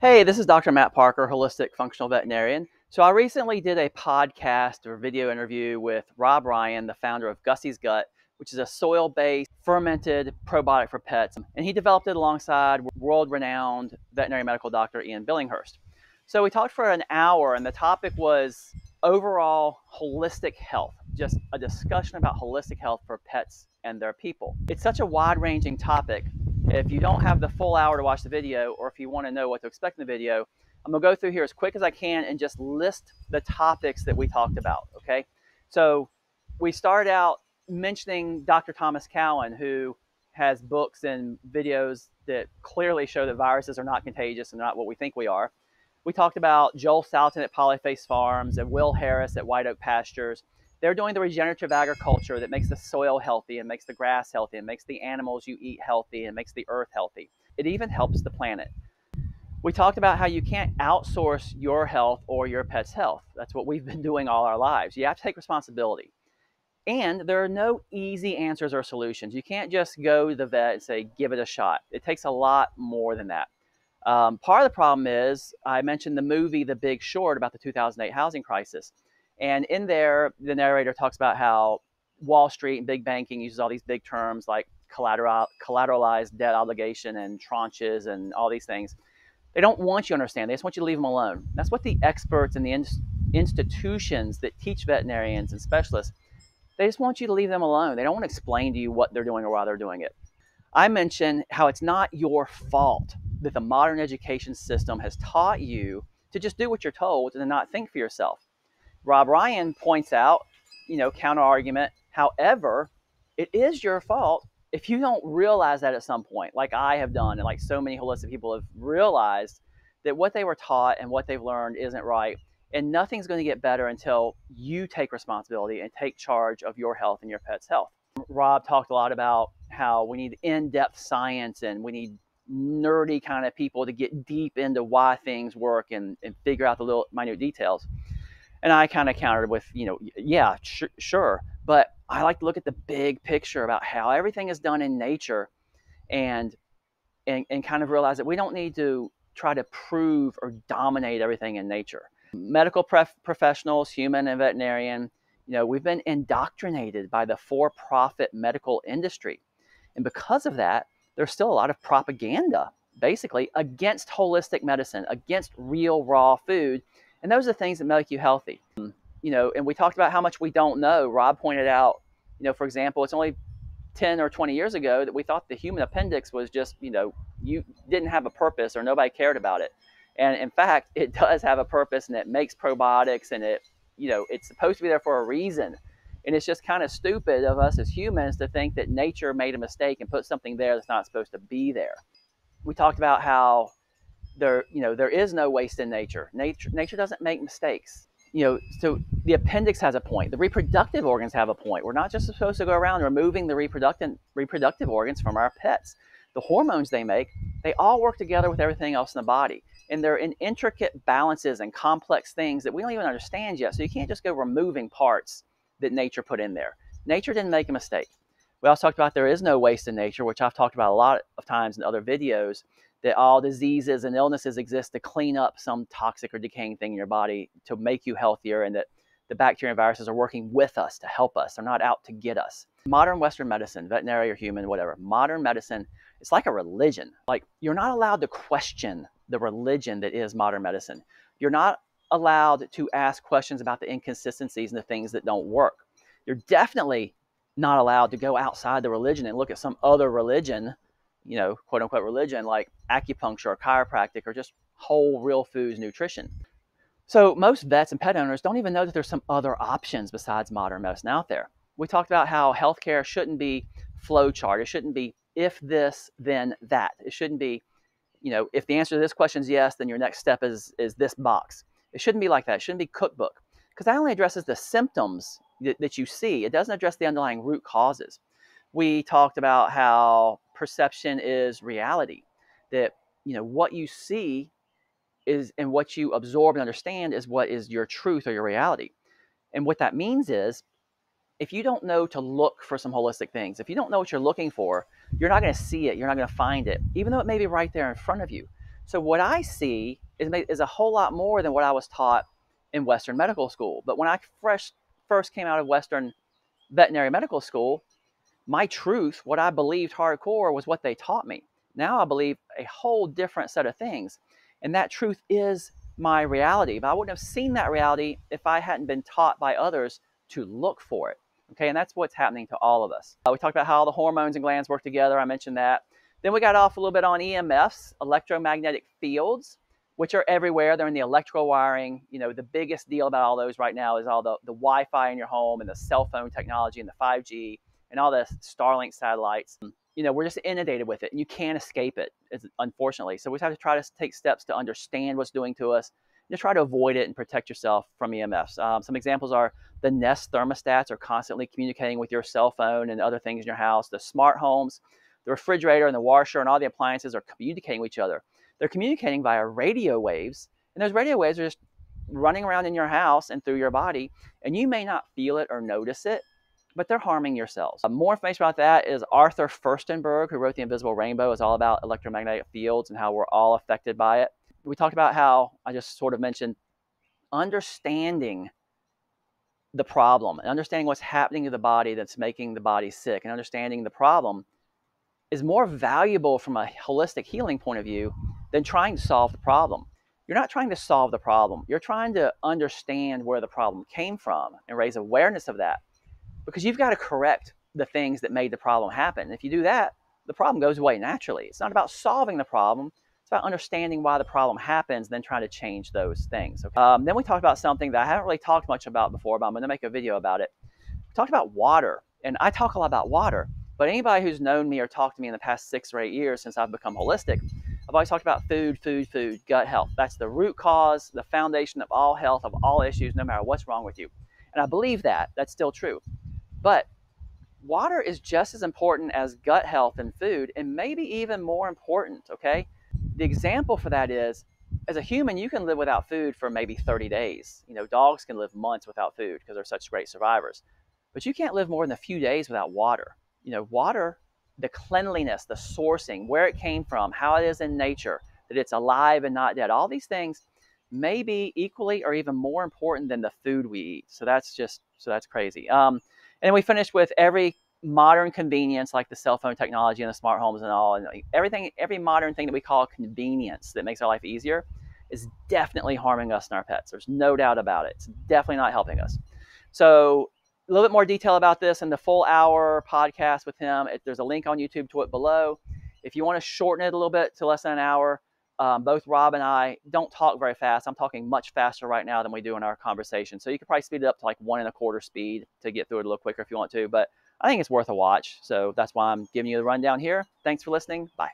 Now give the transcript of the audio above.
Hey, this is Dr. Matt Parker, Holistic Functional Veterinarian. So I recently did a podcast or video interview with Rob Ryan, the founder of Gussy's Gut, which is a soil-based fermented probiotic for pets. And he developed it alongside world-renowned veterinary medical doctor Ian Billinghurst. So we talked for an hour, and the topic was overall holistic health, just a discussion about holistic health for pets and their people. It's such a wide-ranging topic. If you don't have the full hour to watch the video, or if you want to know what to expect in the video, I'm going to go through here as quick as I can and just list the topics that we talked about, okay? So we started out mentioning Dr. Thomas Cowan, who has books and videos that clearly show that viruses are not contagious and not what we think we are. We talked about Joel Salton at Polyface Farms and Will Harris at White Oak Pastures. They're doing the regenerative agriculture that makes the soil healthy and makes the grass healthy and makes the animals you eat healthy and makes the earth healthy. It even helps the planet. We talked about how you can't outsource your health or your pet's health. That's what we've been doing all our lives. You have to take responsibility. And there are no easy answers or solutions. You can't just go to the vet and say, give it a shot. It takes a lot more than that. Part of the problem is, I mentioned the movie The Big Short about the 2008 housing crisis. And in there, the narrator talks about how Wall Street and big banking uses all these big terms like collateralized debt obligation and tranches and all these things. They don't want you to understand. They just want you to leave them alone. That's what the experts and the institutions that teach veterinarians and specialists, they just want you to leave them alone. They don't want to explain to you what they're doing or why they're doing it. I mentioned how it's not your fault that the modern education system has taught you to just do what you're told and not think for yourself. Rob Ryan points out, counter argument, however, it is your fault if you don't realize that at some point, like I have done, and like so many holistic people have realized that what they were taught and what they've learned isn't right. And nothing's going to get better until you take responsibility and take charge of your health and your pet's health. Rob talked a lot about how we need in-depth science and we need nerdy kind of people to get deep into why things work and figure out the little minute details. And I kind of countered with, yeah, sure. But I like to look at the big picture about how everything is done in nature and kind of realize that we don't need to try to prove or dominate everything in nature. Medical professionals, human and veterinarian, we've been indoctrinated by the for-profit medical industry. And because of that, there's still a lot of propaganda, basically, against holistic medicine, against real raw food. And those are the things that make you healthy. And we talked about how much we don't know. Rob pointed out, for example, it's only 10 or 20 years ago that we thought the human appendix was just, you didn't have a purpose or nobody cared about it. And in fact, it does have a purpose and it makes probiotics and it's supposed to be there for a reason. And it's just kind of stupid of us as humans to think that nature made a mistake and put something there that's not supposed to be there. We talked about how there is no waste in nature. Nature doesn't make mistakes. So the appendix has a point. The reproductive organs have a point. We're not just supposed to go around removing the reproductive organs from our pets. The hormones they make, they all work together with everything else in the body. And they're in intricate balances and complex things that we don't even understand yet. So you can't just go removing parts that nature put in there. Nature didn't make a mistake. We also talked about there is no waste in nature, which I've talked about a lot of times in other videos, that all diseases and illnesses exist to clean up some toxic or decaying thing in your body to make you healthier, and that the bacteria and viruses are working with us to help us. They're not out to get us. Modern Western medicine, veterinary or human, whatever, modern medicine, it's like a religion. Like, you're not allowed to question the religion that is modern medicine. You're not allowed to ask questions about the inconsistencies and the things that don't work. You're definitely not allowed to go outside the religion and look at some other religion, quote unquote religion, like acupuncture or chiropractic or just whole real foods nutrition. So most vets and pet owners don't even know that there's some other options besides modern medicine out there. We talked about how healthcare shouldn't be flowchart. It shouldn't be if this, then that. It shouldn't be, if the answer to this question is yes, then your next step is this box. It shouldn't be like that. It shouldn't be cookbook, because that only addresses the symptoms that you see. It doesn't address the underlying root causes. We talked about how perception is reality, that what you see is, and what you absorb and understand is what is your truth or your reality. And what that means is, if you don't know to look for some holistic things, if you don't know what you're looking for, you're not going to see it, you're not going to find it, even though it may be right there in front of you. So what I see is a whole lot more than what I was taught in Western medical school. But when I first came out of Western veterinary medical school, my truth, what I believed hardcore, was what they taught me. Now I believe a whole different set of things. And that truth is my reality. But I wouldn't have seen that reality if I hadn't been taught by others to look for it. Okay, and that's what's happening to all of us. We talked about how the hormones and glands work together. I mentioned that. Then we got off a little bit on EMFs, electromagnetic fields, which are everywhere. They're in the electrical wiring. You know, the biggest deal about all those right now is all the Wi-Fi in your home and the cell phone technology and the 5G and all the Starlink satellites. You know, we're just inundated with it, and you can't escape it, unfortunately. So we just have to try to take steps to understand what's doing to us, and to try to avoid it and protect yourself from EMFs. Some examples are the Nest thermostats are constantly communicating with your cell phone and other things in your house. The smart homes, the refrigerator and the washer and all the appliances are communicating with each other. They're communicating via radio waves, and those radio waves are just running around in your house and through your body, and you may not feel it or notice it, but they're harming your cells. More information about that is Arthur Furstenberg, who wrote The Invisible Rainbow, is all about electromagnetic fields and how we're all affected by it. We talked about how, I just sort of mentioned, understanding the problem and understanding what's happening to the body that's making the body sick, and understanding the problem is more valuable from a holistic healing point of view than trying to solve the problem. You're not trying to solve the problem. You're trying to understand where the problem came from and raise awareness of that, because you've got to correct the things that made the problem happen. And if you do that, the problem goes away naturally. It's not about solving the problem. It's about understanding why the problem happens and then trying to change those things. Okay? Then we talked about something that I haven't really talked much about before, but I'm going to make a video about it. We talked about water, and I talk a lot about water, but anybody who's known me or talked to me in the past 6 or 8 years since I've become holistic, I've always talked about food, gut health. That's the root cause, the foundation of all health, of all issues, no matter what's wrong with you. And I believe that. That's still true. But water is just as important as gut health and food, and maybe even more important, okay? The example for that is, as a human, you can live without food for maybe 30 days. You know, dogs can live months without food because they're such great survivors. But you can't live more than a few days without water. You know, water, the cleanliness, the sourcing, where it came from, how it is in nature, that it's alive and not dead, all these things may be equally or even more important than the food we eat. So that's crazy. And we finished with every modern convenience, like the cell phone technology and the smart homes and all, and every modern thing that we call convenience that makes our life easier is definitely harming us and our pets. There's no doubt about it. It's definitely not helping us. So a little bit more detail about this in the full hour podcast with him. There's a link on YouTube to it below. If you want to shorten it a little bit to less than an hour, both Rob and I don't talk very fast. I'm talking much faster right now than we do in our conversation. So you could probably speed it up to like 1 1/4 speed to get through it a little quicker if you want to. But I think it's worth a watch. So that's why I'm giving you the rundown here. Thanks for listening. Bye.